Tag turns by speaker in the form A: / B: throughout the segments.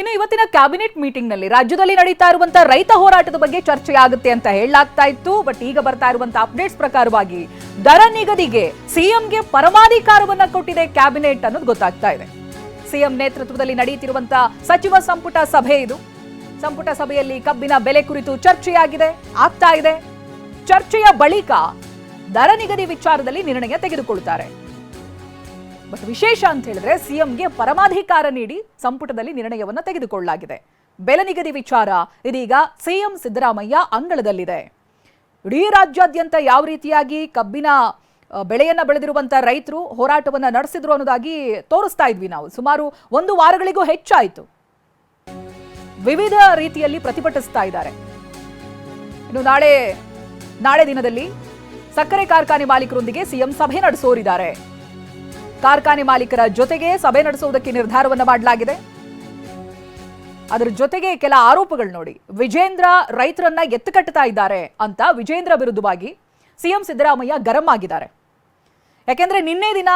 A: ಇನ್ನು ಇವತ್ತಿನ cabinet meeting ನಲ್ಲಿ ರಾಜ್ಯದಲ್ಲಿ ನಡೀತಾ ಇರುವಂತಹ ರೈತ ಹೋರಾಟದ ಬಗ್ಗೆ ಚರ್ಚೆ ಆಗುತ್ತೆ ಅಂತ ಹೇಳಲಾಗ್ತಾ ಇತ್ತು. ಬಟ್ ಈಗ ಬರ್ತಾ ಇರುವಂತಹ ಅಪ್ಡೇಟ್ಸ್ ಪ್ರಕಾರವಾಗಿ ದರ ನಿಗದಿಗೆ ಸಿಎಂಗೆ ಪರಮಾಧಿಕಾರವನ್ನ ಕೊಟ್ಟಿದೆ ಕ್ಯಾಬಿನೆಟ್ ಅನ್ನೋದು ಗೊತ್ತಾಗ್ತಾ ಇದೆ. ಸಿಎಂ ನೇತೃತ್ವದಲ್ಲಿ ನಡೆಯುತ್ತಿರುವಂತಹ ಸಚಿವ ಸಂಪುಟ ಸಭೆ ಇದು. ಸಂಪುಟ ಸಭೆಯಲ್ಲಿ ಕಬ್ಬಿನ ಬೆಲೆ ಕುರಿತು ಆಗ್ತಾ ಇದೆ. ಚರ್ಚೆಯ ಬಳಿಕ ದರ ನಿಗದಿ ವಿಚಾರದಲ್ಲಿ ನಿರ್ಣಯ ತೆಗೆದುಕೊಳ್ಳುತ್ತಾರೆ. ಬಟ್ ವಿಶೇಷ ಅಂತ ಹೇಳಿದ್ರೆ ಸಿಎಂಗೆ ಪರಮಾಧಿಕಾರ ನೀಡಿ ಸಂಪುಟದಲ್ಲಿ ನಿರ್ಣಯವನ್ನು ತೆಗೆದುಕೊಳ್ಳಲಾಗಿದೆ. ಬೆಲೆ ನಿಗದಿ ವಿಚಾರ ಇದೀಗ ಸಿಎಂ ಸಿದ್ದರಾಮಯ್ಯ ಅಂಗಳದಲ್ಲಿದೆ. ಇಡೀ ರಾಜ್ಯಾದ್ಯಂತ ಯಾವ ರೀತಿಯಾಗಿ ಕಬ್ಬಿನ ಬೆಳೆಯನ್ನ ಬೆಳೆದಿರುವಂತಹ ರೈತರು ಹೋರಾಟವನ್ನ ನಡೆಸಿದ್ರು ಅನ್ನೋದಾಗಿ ತೋರಿಸ್ತಾ ಇದ್ವಿ ನಾವು. ಸುಮಾರು 1 ವಾರಗಳಿಗೂ ಹೆಚ್ಚಾಯಿತು ವಿವಿಧ ರೀತಿಯಲ್ಲಿ ಪ್ರತಿಭಟಿಸ್ತಾ ಇದ್ದಾರೆ. ಇನ್ನು ನಾಳೆ ದಿನದಲ್ಲಿ ಸಕ್ಕರೆ ಕಾರ್ಖಾನೆ ಮಾಲೀಕರೊಂದಿಗೆ ಸಿಎಂ ಸಭೆ ನಡೆಸೋರಿದ್ದಾರೆ. ಕಾರ್ಖಾನೆ ಮಾಲೀಕರ ಜೊತೆಗೆ ಸಭೆ ನಡೆಸುವುದಕ್ಕೆ ನಿರ್ಧಾರವನ್ನ ಮಾಡಲಾಗಿದೆ. ಅದರ ಜೊತೆಗೆ ಕೆಲ ಆರೋಪಗಳು ನೋಡಿ. ವಿಜೇಂದ್ರ ರೈತರನ್ನ ಎತ್ತುಕಟ್ಟುತ್ತಾ ಇದ್ದಾರೆ ಅಂತ ವಿಜೇಂದ್ರ ವಿರುದ್ಧವಾಗಿ ಸಿಎಂ ಸಿದ್ದರಾಮಯ್ಯ ಗರಂ ಆಗಿದ್ದಾರೆ. ಯಾಕೆಂದ್ರೆ ನಿನ್ನೆ ದಿನ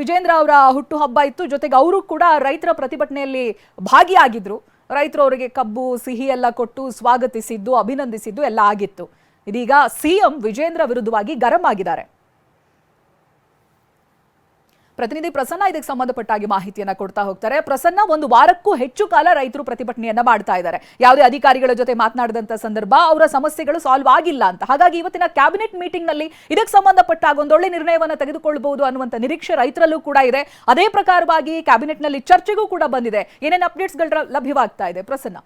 A: ವಿಜೇಂದ್ರ ಅವರ ಹುಟ್ಟುಹಬ್ಬ ಇತ್ತು. ಜೊತೆಗೆ ಅವರು ಕೂಡ ರೈತರ ಪ್ರತಿಭಟನೆಯಲ್ಲಿ ಭಾಗಿಯಾಗಿದ್ರು. ರೈತರು ಅವರಿಗೆ ಕಬ್ಬು ಸಿಹಿ ಎಲ್ಲ ಕೊಟ್ಟು ಸ್ವಾಗತಿಸಿದ್ದು, ಅಭಿನಂದಿಸಿದ್ದು ಎಲ್ಲ ಆಗಿತ್ತು. ಇದೀಗ ಸಿಎಂ ವಿಜೇಂದ್ರ ವಿರುದ್ಧವಾಗಿ ಗರಂ ಆಗಿದ್ದಾರೆ. ಪ್ರತಿನಿಧಿ ಪ್ರಸನ್ನ ಇದಕ್ಕೆ ಸಂಬಂಧಪಟ್ಟಾಗಿ ಮಾಹಿತಿಯನ್ನ ಕೊಡ್ತಾ ಹೋಗ್ತಾರೆ. ಪ್ರಸನ್ನ, 1 ವಾರಕ್ಕೂ ಹೆಚ್ಚು ಕಾಲ ರೈತರು ಪ್ರತಿಭಟನೆಯನ್ನ ಮಾಡ್ತಾ ಇದ್ದಾರೆ. ಯಾವುದೇ ಅಧಿಕಾರಿಗಳ ಜೊತೆ ಮಾತನಾಡಿದಂತ ಸಂದರ್ಭ ಅವರ ಸಮಸ್ಯೆಗಳು ಸಾಲ್ವ್ ಆಗಿಲ್ಲ ಅಂತ. ಹಾಗಾಗಿ ಇವತ್ತಿನ ಕ್ಯಾಬಿನೆಟ್ ಮೀಟಿಂಗ್ ನಲ್ಲಿ ಇದಕ್ಕೆ ಸಂಬಂಧಪಟ್ಟಾಗ ಒಂದೊಳ್ಳೆ ನಿರ್ಣಯವನ್ನ ತೆಗೆದುಕೊಳ್ಳಬಹುದು ಅನ್ನುವಂತ ನಿರೀಕ್ಷೆ ರೈತರಲ್ಲೂ ಕೂಡ ಇದೆ. ಅದೇ ಪ್ರಕಾರವಾಗಿ ಕ್ಯಾಬಿನೆಟ್ ನಲ್ಲಿ ಚರ್ಚೆಗೂ ಕೂಡ ಬಂದಿದೆ. ಏನೇನು ಅಪ್ಡೇಟ್ಸ್ ಗಳು ಲಭ್ಯವಾಗ್ತಾ ಇದೆ ಪ್ರಸನ್ನ?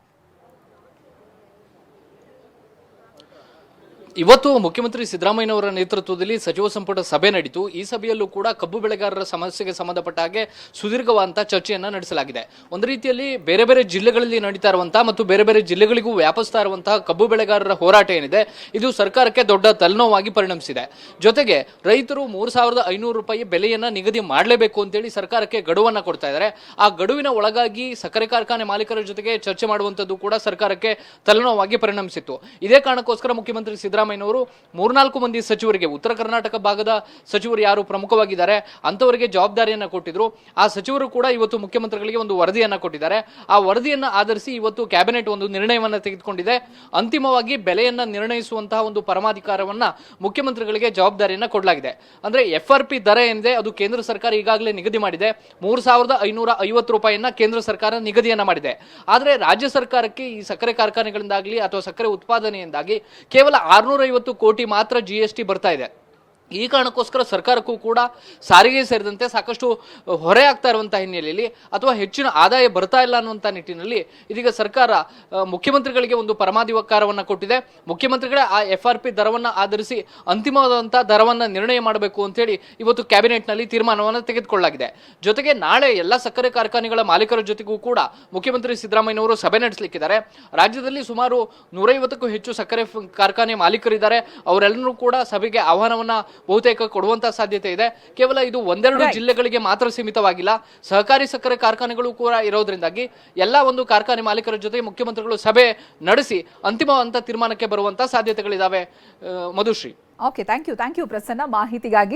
B: ಇವತ್ತು ಮುಖ್ಯಮಂತ್ರಿ ಸಿದ್ದರಾಮಯ್ಯನವರ ನೇತೃತ್ವದಲ್ಲಿ ಸಚಿವ ಸಂಪುಟ ಸಭೆ ನಡೆಯಿತು. ಈ ಸಭೆಯಲ್ಲೂ ಕೂಡ ಕಬ್ಬು ಬೆಳೆಗಾರರ ಸಮಸ್ಯೆಗೆ ಸಂಬಂಧಪಟ್ಟ ಹಾಗೆ ಸುದೀರ್ಘವಾದಂತಹ ಚರ್ಚೆಯನ್ನ ನಡೆಸಲಾಗಿದೆ. ಒಂದು ರೀತಿಯಲ್ಲಿ ಬೇರೆ ಬೇರೆ ಜಿಲ್ಲೆಗಳಲ್ಲಿ ನಡೀತಾ ಇರುವಂತಹ ಮತ್ತು ಬೇರೆ ಬೇರೆ ಜಿಲ್ಲೆಗಳಿಗೂ ವ್ಯಾಪಿಸ್ತಾ ಇರುವಂತಹ ಕಬ್ಬು ಬೆಳೆಗಾರರ ಹೋರಾಟ ಏನಿದೆ ಇದು ಸರ್ಕಾರಕ್ಕೆ ದೊಡ್ಡ ತಲೆನೋವಾಗಿ ಪರಿಣಮಿಸಿದೆ. ಜೊತೆಗೆ ರೈತರು 3,500 ರೂಪಾಯಿ ಬೆಲೆಯನ್ನ ನಿಗದಿ ಮಾಡಲೇಬೇಕು ಅಂತೇಳಿ ಸರ್ಕಾರಕ್ಕೆ ಗಡುವನ್ನ ಕೊಡ್ತಾ ಇದ್ದಾರೆ. ಆ ಗಡುವಿನ ಒಳಗಾಗಿ ಸಕ್ಕರೆ ಕಾರ್ಖಾನೆ ಮಾಲೀಕರ ಜೊತೆಗೆ ಚರ್ಚೆ ಮಾಡುವಂತದ್ದು ಕೂಡ ಸರ್ಕಾರಕ್ಕೆ ತಲೆನೋವಾಗಿ ಪರಿಣಮಿಸಿತ್ತು. ಇದೇ ಕಾರಣಕ್ಕೋಸ್ಕರ ಮುಖ್ಯಮಂತ್ರಿ ಸಿದ್ದರಾಮಯ್ಯನವರು 3-4 ಮಂದಿ ಸಚಿವರಿಗೆ, ಉತ್ತರ ಕರ್ನಾಟಕ ಭಾಗದ ಸಚಿವರು ಯಾರು ಪ್ರಮುಖವಾಗಿದ್ದಾರೆ ಅಂತವರಿಗೆ ಜವಾಬ್ದಾರಿಯನ್ನ ಕೊಟ್ಟಿದ್ರು. ಆ ಸಚಿವರು ಕೂಡ ಇವತ್ತು ಮುಖ್ಯಮಂತ್ರಿಗಳಿಗೆ ಒಂದು ವರದಿಯನ್ನ ಕೊಟ್ಟಿದ್ದಾರೆ. ಆ ವರದಿಯನ್ನ ಆಧರಿಸಿ ಇವತ್ತು ಕ್ಯಾಬಿನೆಟ್ ಒಂದು ನಿರ್ಣಯವನ್ನ ತೆಗೆದುಕೊಂಡಿದೆ. ಅಂತಿಮವಾಗಿ ಬೆಲೆಯನ್ನ ನಿರ್ಣಯಿಸುವಂತಹ ಒಂದು ಪರಮಾಧಿಕಾರವನ್ನ ಮುಖ್ಯಮಂತ್ರಿಗಳಿಗೆ ಜವಾಬ್ದಾರಿಯನ್ನ ಕೊಡಲಾಗಿದೆ. ಅಂದ್ರೆ FRP ದರ ಏನಿದೆ ಅದು ಕೇಂದ್ರ ಸರ್ಕಾರ ಈಗಾಗಲೇ ನಿಗದಿ ಮಾಡಿದೆ. 3,550 ರೂಪಾಯಿಯನ್ನ ಕೇಂದ್ರ ಸರ್ಕಾರ ನಿಗದಿಯನ್ನ ಮಾಡಿದೆ. ಆದ್ರೆ ರಾಜ್ಯ ಸರ್ಕಾರಕ್ಕೆ ಈ ಸಕ್ಕರೆ ಕಾರ್ಖಾನೆಗಳಿಂದಾಗ್ಲಿ ಅಥವಾ ಸಕ್ಕರೆ ಉತ್ಪಾದನೆಯಿಂದಾಗಿ ಕೇವಲ 650 ಕೋಟಿ ಮಾತ್ರ GST ಬರ್ತಾ ಇದೆ. ಈ ಕಾರಣಕ್ಕೋಸ್ಕರ ಸರ್ಕಾರಕ್ಕೂ ಕೂಡ ಸಾರಿಗೆ ಸೇರಿದಂತೆ ಸಾಕಷ್ಟು ಹೊರೆ ಆಗ್ತಾ ಇರುವಂತಹ ಹಿನ್ನೆಲೆಯಲ್ಲಿ ಅಥವಾ ಹೆಚ್ಚಿನ ಆದಾಯ ಬರ್ತಾ ಇಲ್ಲ ಅನ್ನುವಂಥ ನಿಟ್ಟಿನಲ್ಲಿ ಇದೀಗ ಸರ್ಕಾರ ಮುಖ್ಯಮಂತ್ರಿಗಳಿಗೆ ಒಂದು ಪರಮಾಧಿಕಾರವನ್ನು ಕೊಟ್ಟಿದೆ. ಮುಖ್ಯಮಂತ್ರಿಗಳೇ ಆ FRP ದರವನ್ನು ಆಧರಿಸಿ ಅಂತಿಮವಾದಂತಹ ದರವನ್ನು ನಿರ್ಣಯ ಮಾಡಬೇಕು ಅಂತೇಳಿ ಇವತ್ತು ಕ್ಯಾಬಿನೆಟ್ನಲ್ಲಿ ತೀರ್ಮಾನವನ್ನು ತೆಗೆದುಕೊಳ್ಳಲಾಗಿದೆ. ಜೊತೆಗೆ ನಾಳೆ ಎಲ್ಲ ಸಕ್ಕರೆ ಕಾರ್ಖಾನೆಗಳ ಮಾಲೀಕರ ಜೊತೆಗೂ ಕೂಡ ಮುಖ್ಯಮಂತ್ರಿ ಸಿದ್ದರಾಮಯ್ಯನವರು ಸಭೆ ನಡೆಸಲಿಕ್ಕಿದ್ದಾರೆ. ರಾಜ್ಯದಲ್ಲಿ ಸುಮಾರು 150ಕ್ಕೂ ಹೆಚ್ಚು ಸಕ್ಕರೆ ಕಾರ್ಖಾನೆ ಮಾಲೀಕರಿದ್ದಾರೆ. ಅವರೆಲ್ಲರೂ ಕೂಡ ಸಭೆಗೆ ಆಹ್ವಾನವನ್ನ ಬಹುತೇಕ ಕೊಡುವಂತಹ ಸಾಧ್ಯತೆ ಇದೆ. ಕೇವಲ ಇದು 1-2 ಜಿಲ್ಲೆಗಳಿಗೆ ಮಾತ್ರ ಸೀಮಿತವಾಗಿಲ್ಲ. ಸಹಕಾರಿ ಸಕ್ಕರೆ ಕಾರ್ಖಾನೆಗಳು ಕೂಡ ಇರೋದ್ರಿಂದಾಗಿ ಎಲ್ಲ ಒಂದು ಕಾರ್ಖಾನೆ ಮಾಲೀಕರ ಜೊತೆ ಮುಖ್ಯಮಂತ್ರಿಗಳು ಸಭೆ ನಡೆಸಿ ಅಂತಿಮವಾದಂತಹ ತೀರ್ಮಾನಕ್ಕೆ ಬರುವಂತಹ ಸಾಧ್ಯತೆಗಳಿದಾವೆ. Madhushree.
A: Okay, thank you Prasanna ಮಾಹಿತಿಗಾಗಿ.